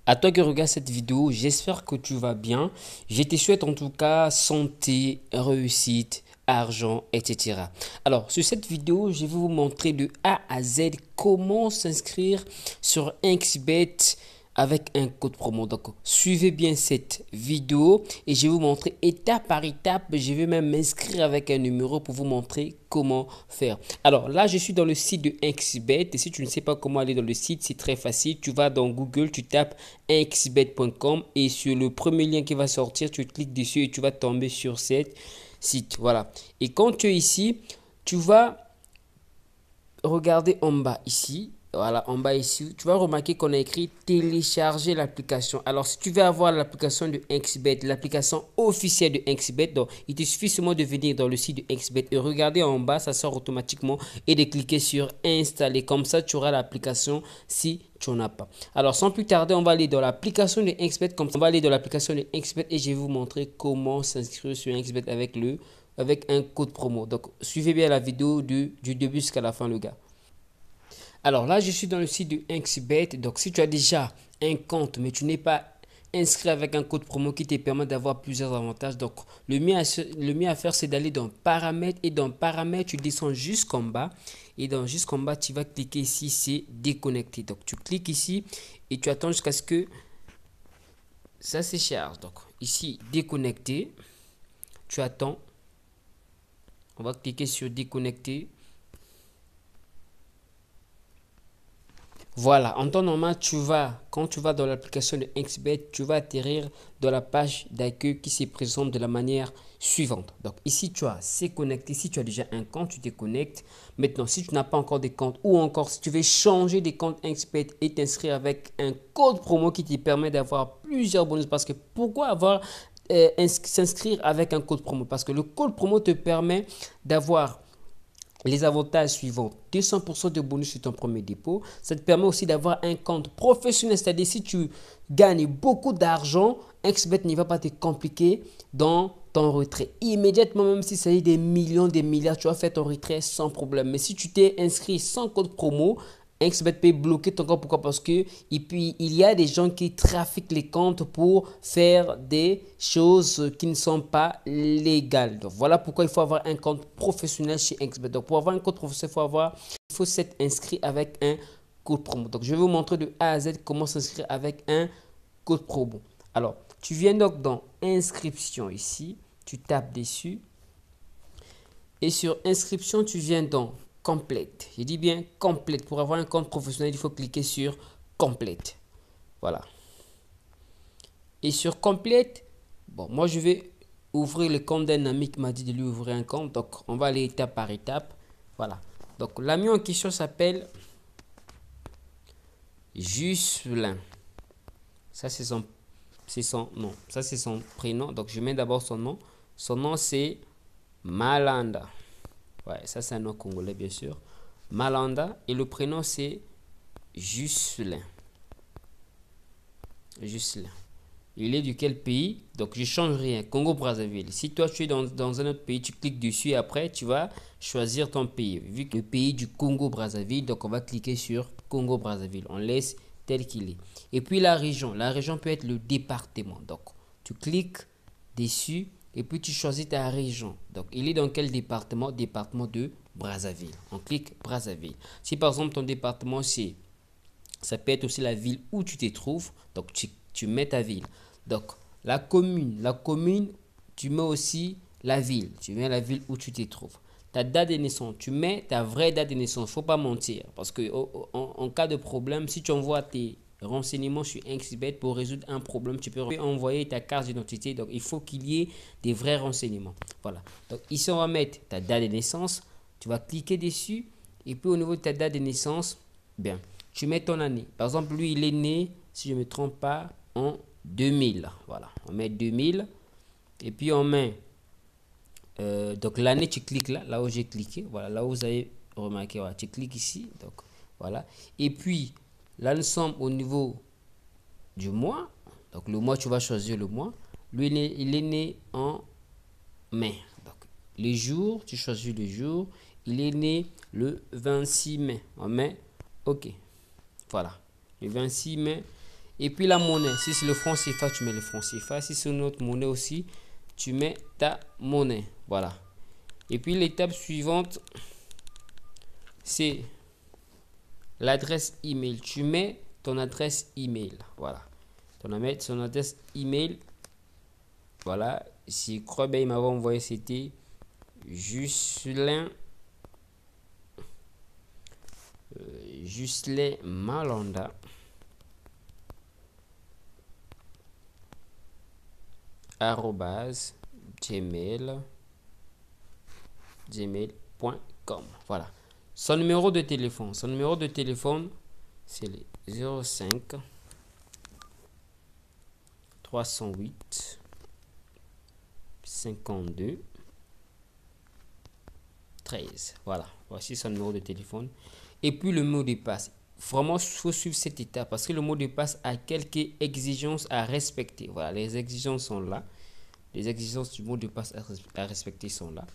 À toi qui regardes cette vidéo, j'espère que tu vas bien. Je te souhaite en tout cas santé, réussite, argent, etc. Alors, sur cette vidéo, je vais vous montrer de A à Z comment s'inscrire sur XBet avec un code promo. Donc, suivez bien cette vidéo et je vais vous montrer étape par étape. Je vais même m'inscrire avec un numéro pour vous montrer comment faire. Alors là, je suis dans le site de XBet et si tu ne sais pas comment aller dans le site, c'est très facile. Tu vas dans Google, tu tapes xbet.com et sur le premier lien qui va sortir, tu cliques dessus et tu vas tomber sur cette site. Voilà. Et quand tu es ici, tu vas regarder en bas ici. Voilà, en bas ici, tu vas remarquer qu'on a écrit télécharger l'application. Alors, si tu veux avoir l'application de XBet, l'application officielle de XBet, donc il te suffit seulement de venir dans le site de XBet et regarder en bas, ça sort automatiquement et de cliquer sur installer. Comme ça, tu auras l'application si tu n'en as pas. Alors, sans plus tarder, on va aller dans l'application de XBet. Comme ça, on va aller dans l'application de XBet et je vais vous montrer comment s'inscrire sur XBet avec un code promo. Donc, suivez bien la vidéo du début jusqu'à la fin, le gars. Alors là, je suis dans le site de XBet. Donc, si tu as déjà un compte, mais tu n'es pas inscrit avec un code promo qui te permet d'avoir plusieurs avantages. Donc, le mieux à faire, c'est d'aller dans Paramètres. Et dans Paramètres, tu descends jusqu'en bas. Et dans jusqu'en bas, tu vas cliquer ici, c'est déconnecter. Donc, tu cliques ici et tu attends jusqu'à ce que ça se charge. Donc, ici, déconnecter. Tu attends. On va cliquer sur déconnecter. Voilà, en temps normal, quand tu vas dans l'application de XBet, tu vas atterrir dans la page d'accueil qui se présente de la manière suivante. Donc ici, tu as c'est connecté. Si tu as déjà un compte, tu te connectes. Maintenant, si tu n'as pas encore de compte ou encore si tu veux changer de compte XBet et t'inscrire avec un code promo qui te permet d'avoir plusieurs bonus. Parce que pourquoi s'inscrire avec un code promo? Parce que le code promo te permet d'avoir les avantages suivants: 200% de bonus sur ton premier dépôt. Ça te permet aussi d'avoir un compte professionnel, c'est-à-dire si tu gagnes beaucoup d'argent, XBet ne va pas te compliquer dans ton retrait. Immédiatement, même si ça y est des millions, des milliards, tu vas faire ton retrait sans problème. Mais si tu t'es inscrit sans code promo, XBet peut bloquer ton compte. Pourquoi? Parce que il y a des gens qui trafiquent les comptes pour faire des choses qui ne sont pas légales. Donc voilà pourquoi il faut avoir un compte professionnel chez XBet. Donc pour avoir un compte professionnel, il faut s'être inscrit avec un code promo. Donc je vais vous montrer de A à Z comment s'inscrire avec un code promo. Alors tu viens donc dans inscription ici, tu tapes dessus et sur inscription tu viens dans complète. Je dis bien complète. Pour avoir un compte professionnel, il faut cliquer sur complète. Voilà. Et sur complète, bon, moi je vais ouvrir le compte d'un ami qui m'a dit de lui ouvrir un compte. Donc on va aller étape par étape. Voilà. Donc l'ami en question s'appelle Juscelin. Ça c'est son nom. Ça c'est son prénom. Donc je mets d'abord son nom. Son nom c'est Malanda. Ouais, ça c'est un nom congolais bien sûr. Malanda. Et le prénom c'est Juscelin. Juscelin. Il est du quel pays? Donc je change rien. Congo-Brazzaville. Si toi tu es dans un autre pays, tu cliques dessus et après tu vas choisir ton pays. Vu que le pays du Congo-Brazzaville, donc on va cliquer sur Congo-Brazzaville. On laisse tel qu'il est. Et puis la région. La région peut être le département. Donc tu cliques dessus et puis tu choisis ta région. Donc il est dans quel département? Département de Brazzaville. On clique Brazzaville. Si par exemple ton département c'est, ça peut être aussi la ville où tu te trouves. Donc tu mets ta ville. Donc la commune, tu mets aussi la ville. Tu mets la ville où tu te trouves. Ta date de naissance, tu mets ta vraie date de naissance. Faut pas mentir. Parce que en cas de problème, si tu envoies tes renseignements sur XBet pour résoudre un problème, tu peux envoyer ta carte d'identité. Donc il faut qu'il y ait des vrais renseignements. Voilà. Donc ici on va mettre ta date de naissance. Tu vas cliquer dessus. Et puis au niveau de ta date de naissance, bien, tu mets ton année. Par exemple, lui, il est né, si je ne me trompe pas, en 2000. Voilà, on met 2000. Et puis on met, donc l'année, tu cliques là où j'ai cliqué. Voilà, là où vous avez remarqué, voilà, tu cliques ici. Donc voilà. Et puis là, nous sommes au niveau du mois. Donc le mois, tu vas choisir le mois. Lui, il est né en mai. Donc les jours, tu choisis le jour. Il est né le 26 mai. On met OK. Voilà, le 26 mai. Et puis la monnaie, si c'est le franc CFA, tu mets le franc CFA. Si c'est une autre monnaie aussi, tu mets ta monnaie. Voilà. Et puis l'étape suivante, c'est l'adresse email. Tu mets ton adresse email. Voilà. Ton adresse email. Voilà. Si crois bien, il m'avait envoyé, c'était Juscelin Malanda gmail.com. Voilà. Son numéro de téléphone. C'est le 05 308 52 13. Voilà. Voici son numéro de téléphone. Et puis le mot de passe. Vraiment, il faut suivre cette étape parce que le mot de passe a quelques exigences à respecter. Voilà, les exigences sont là. Les exigences du mot de passe à respecter sont là.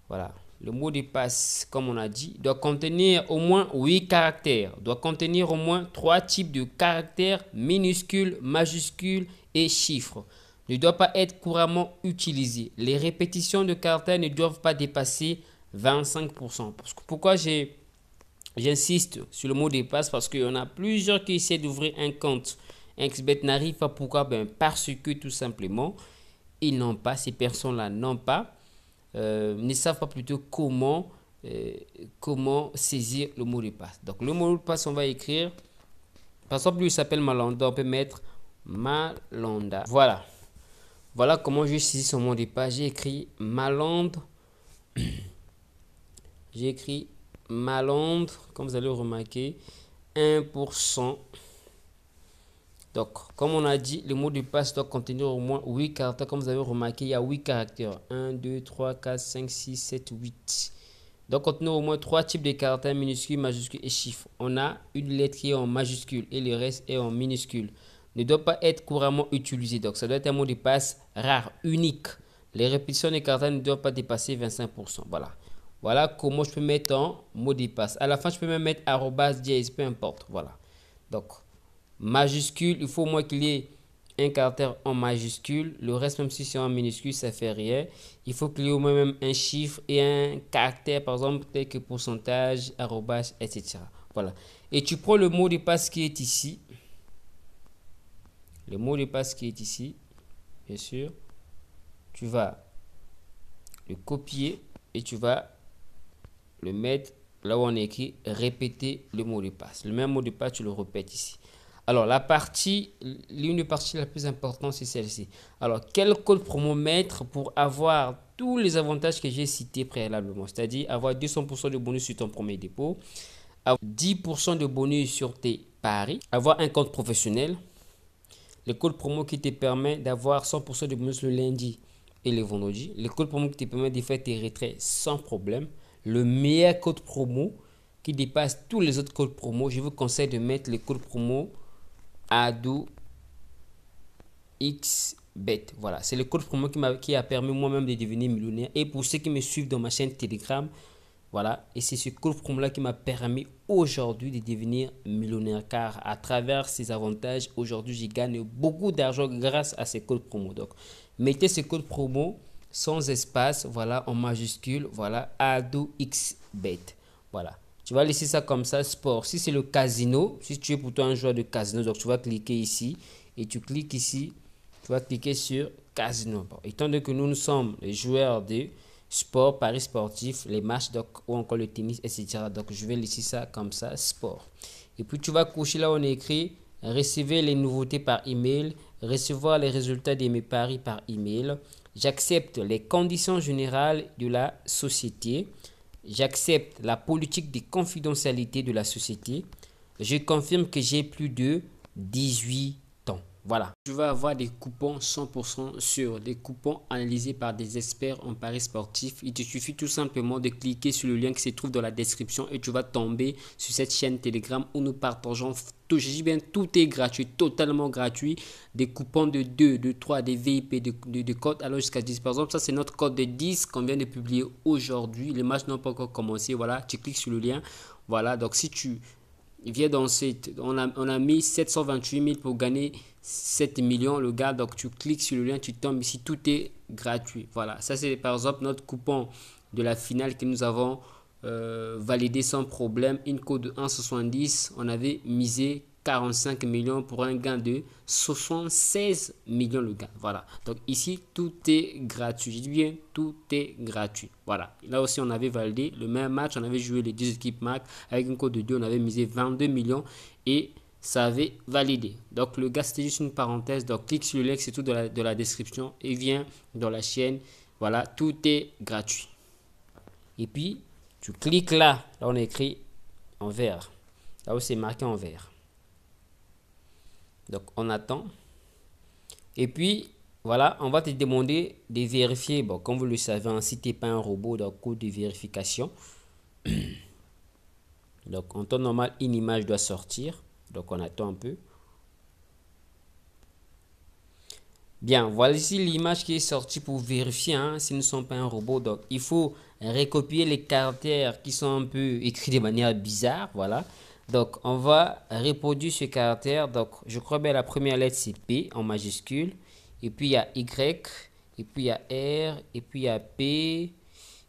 Voilà. Le mot de passe, comme on a dit, doit contenir au moins 8 caractères. Doit contenir au moins 3 types de caractères: minuscules, majuscules et chiffres. Ne doit pas être couramment utilisé. Les répétitions de caractères ne doivent pas dépasser 25%. Pourquoi j'insiste sur le mot de passe? Parce qu'il y en a plusieurs qui essaient d'ouvrir un compte XBet, n'arrivent pas. Pourquoi? Parce que tout simplement, ils n'ont pas, ces personnes-là n'ont pas, ne savent pas plutôt comment saisir le mot de passe. Donc le mot de passe, on va écrire, par exemple, lui il s'appelle Malanda, on peut mettre Malanda. Voilà. Voilà comment je saisis son mot de passe. J'ai écrit Malande. J'ai écrit Malande, comme vous allez remarquer, 1%. Donc, comme on a dit, le mot de passe doit contenir au moins 8 caractères. Comme vous avez remarqué, il y a 8 caractères. 1, 2, 3, 4, 5, 6, 7, 8. Donc, contenir au moins 3 types de caractères: minuscules, majuscules et chiffres. On a une lettre qui est en majuscule et le reste est en minuscule. Ne doit pas être couramment utilisé. Donc, ça doit être un mot de passe rare, unique. Les répétitions des caractères ne doivent pas dépasser 25%. Voilà. Voilà comment je peux mettre en mot de passe. À la fin, je peux même mettre arrobas dièse, peu importe. Voilà. Donc, majuscule, il faut au moins qu'il y ait un caractère en majuscule. Le reste, même si c'est en minuscule, ça fait rien. Il faut qu'il y ait au moins même un chiffre et un caractère, par exemple, tel que pourcentage, arrobas, etc. Voilà. Et tu prends le mot de passe qui est ici. Le mot de passe qui est ici, bien sûr. Tu vas le copier et tu vas le mettre là où on écrit répéter le mot de passe. Le même mot de passe, tu le répètes ici. Alors, l'une des parties la plus importante, c'est celle-ci. Alors, quel code promo mettre pour avoir tous les avantages que j'ai cités préalablement? C'est-à-dire avoir 200% de bonus sur ton premier dépôt, avoir 10% de bonus sur tes paris, avoir un compte professionnel, le code promo qui te permet d'avoir 100% de bonus le lundi et le vendredi, le code promo qui te permet de faire tes retraits sans problème, le meilleur code promo qui dépasse tous les autres codes promo. Je vous conseille de mettre le code promo ADOXBET. Voilà, c'est le code promo qui a permis moi-même de devenir millionnaire. Et pour ceux qui me suivent dans ma chaîne Telegram, voilà, et c'est ce code promo là qui m'a permis aujourd'hui de devenir millionnaire, car à travers ces avantages, aujourd'hui, je gagne beaucoup d'argent grâce à ces codes promo. Donc, mettez ce code promo sans espace, voilà, en majuscule, voilà, ADOXBET. Voilà. Tu vas laisser ça comme ça, sport. Si c'est le casino, si tu es plutôt un joueur de casino, donc tu vas cliquer ici et tu cliques ici, tu vas cliquer sur casino. Bon, étant donné que nous sommes les joueurs de sport, paris sportif, les matchs donc, ou encore le tennis, etc. Donc, je vais laisser ça comme ça, sport. Et puis, tu vas cocher là où on est écrit recevez les nouveautés par email, recevoir les résultats de mes paris par email. J'accepte les conditions générales de la société. J'accepte la politique de confidentialité de la société. Je confirme que j'ai plus de 18 ans. Voilà. Je vais avoir des coupons 100% sûrs, des coupons analysés par des experts en paris sportifs. Il te suffit tout simplement de cliquer sur le lien qui se trouve dans la description et tu vas tomber sur cette chaîne Telegram où nous partageons tout. Je dis bien tout est gratuit, totalement gratuit. Des coupons de 2, de 3, des VIP, de codes alors jusqu'à 10. Par exemple, ça c'est notre code de 10 qu'on vient de publier aujourd'hui. Les matchs n'ont pas encore commencé. Voilà, tu cliques sur le lien. Voilà, donc si tu il vient dans on a mis 728 000 pour gagner 7 millions, le gars. Donc, tu cliques sur le lien, tu tombes ici, tout est gratuit. Voilà, ça c'est par exemple notre coupon de la finale que nous avons validé sans problème. Une cote de 1,70, on avait misé 45 millions pour un gain de 76 millions le gain. Voilà. Donc ici, tout est gratuit. Je dis bien, tout est gratuit. Voilà. Là aussi, on avait validé le même match. On avait joué les deux équipes MAC avec une cote de 2. On avait misé 22 millions et ça avait validé. Donc le gars, c'était juste une parenthèse. Donc clique sur le lien, c'est tout de la description et viens dans la chaîne. Voilà, tout est gratuit. Et puis, tu cliques là. Là, on a écrit en vert. Là où c'est marqué en vert. Donc, on attend. Et puis, voilà, on va te demander de vérifier. Bon, comme vous le savez, hein, si tu n'es pas un robot, donc code de vérification. Donc, en temps normal, une image doit sortir. Donc, on attend un peu. Bien, voici l'image qui est sortie pour vérifier hein, si nous ne sommes pas un robot. Donc, il faut recopier les caractères qui sont un peu écrits de manière bizarre. Voilà. Donc, on va reproduire ce caractère. Donc, je crois que la première lettre, c'est P en majuscule. Et puis, il y a Y. Et puis, il y a R. Et puis, il y a P.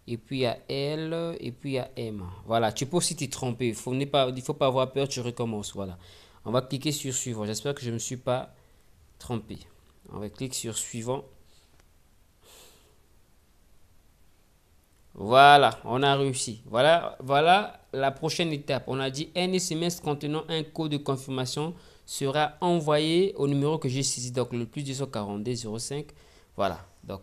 Et puis, il y a L. Et puis, il y a M. Voilà. Tu peux aussi te tromper. Il ne faut pas avoir peur. Tu recommences. Voilà. On va cliquer sur suivant. J'espère que je ne me suis pas trompé. On va cliquer sur suivant. Voilà, on a réussi. Voilà la prochaine étape. On a dit un SMS contenant un code de confirmation sera envoyé au numéro que j'ai saisi. Donc le plus 242 05. Voilà. Donc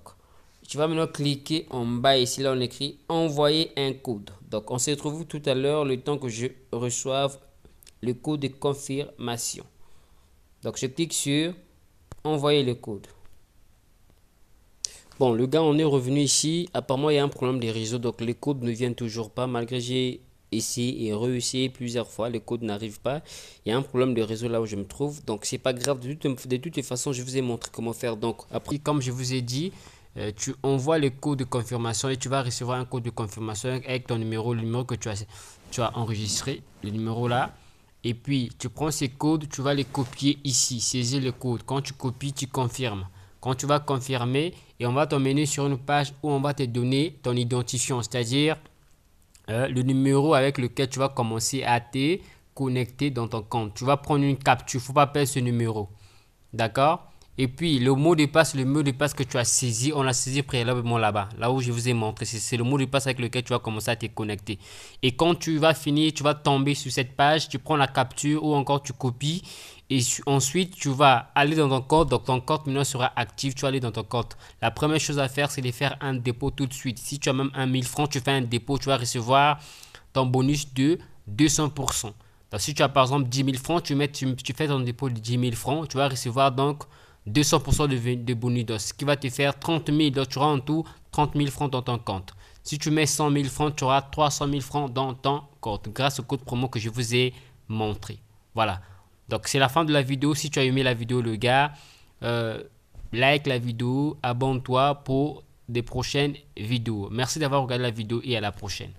tu vas maintenant cliquer en bas ici. Là on écrit envoyer un code. Donc on se retrouve tout à l'heure le temps que je reçoive le code de confirmation. Donc je clique sur envoyer le code. Bon, le gars, on est revenu ici. Apparemment, il y a un problème des réseaux. Donc, les codes ne viennent toujours pas. Malgré que j'ai essayé et réussi plusieurs fois, les codes n'arrivent pas. Il y a un problème de réseau là où je me trouve. Donc, c'est pas grave. De toutes les façons, je vous ai montré comment faire. Donc, après, comme je vous ai dit, tu envoies le code de confirmation et tu vas recevoir un code de confirmation avec ton numéro, le numéro que tu as enregistré, le numéro là. Et puis, tu prends ces codes, tu vas les copier ici, saisir le code. Quand tu copies, tu confirmes. Quand tu vas confirmer, et on va t'emmener sur une page où on va te donner ton identifiant, c'est-à-dire le numéro avec lequel tu vas commencer à te connecter dans ton compte. Tu vas prendre une capture, il ne faut pas perdre ce numéro. D'accord? Et puis, le mot de passe que tu as saisi, on l'a saisi préalablement là-bas, là où je vous ai montré. C'est le mot de passe avec lequel tu vas commencer à te connecter. Et quand tu vas finir, tu vas tomber sur cette page, tu prends la capture ou encore tu copies. Et ensuite, tu vas aller dans ton compte. Donc, ton compte maintenant sera actif. Tu vas aller dans ton compte. La première chose à faire, c'est de faire un dépôt tout de suite. Si tu as même 1000 francs, tu fais un dépôt, tu vas recevoir ton bonus de 200%. Donc, si tu as par exemple 10 000 francs, tu fais ton dépôt de 10 000 francs, tu vas recevoir donc 200% de bonus, ce qui va te faire 30 000. Donc, tu auras en tout 30 000 francs dans ton compte. Si tu mets 100 000 francs, tu auras 300 000 francs dans ton compte grâce au code promo que je vous ai montré. Voilà. Donc, c'est la fin de la vidéo. Si tu as aimé la vidéo, le gars, like la vidéo, abonne-toi pour des prochaines vidéos. Merci d'avoir regardé la vidéo et à la prochaine.